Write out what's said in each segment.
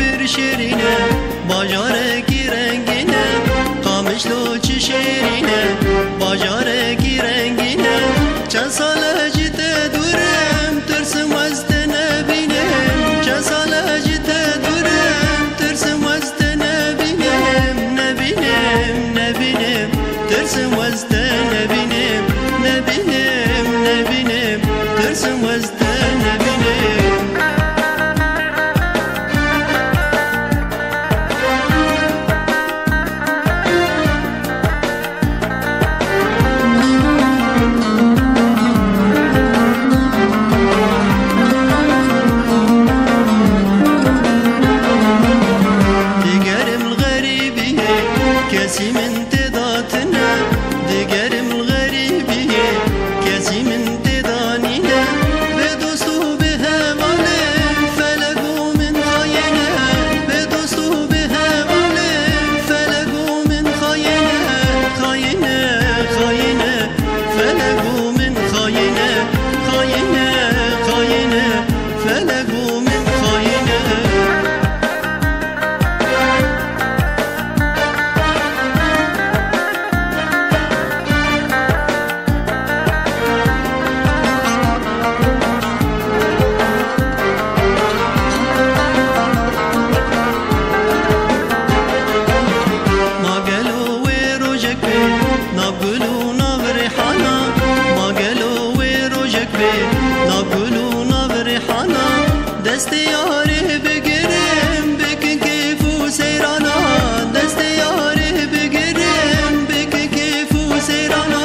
پر شیرینه باجاره کی رنگینه قامش لو چی شیرینه باجاره کی رنگینه چند ساله جیت دورم ترسم از نبینم چند ساله جیت دورم ترسم از نبینم نبینم ترسم از نبینم نبینم ترسم از نبینم كاسي من تضاتنا دقرم الغريبية كاسي من تضانينا بدوستو بها ظالم فلقوا من خاينة بدوستو بها ظالم فلقوا من خاينة فلقوا من خاينة فلقوا من خاينة نقولوا نبرحنا ما قالوا ويروجك بيه نقولوا نبرحنا دستي ياري بقرم بكن كيفو سيرانا دستي ياري بقرم بكن كيفو سيرانا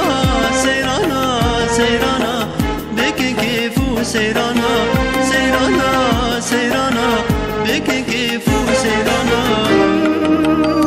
بكن كيفو سيرانا بكن كيفو سيرانا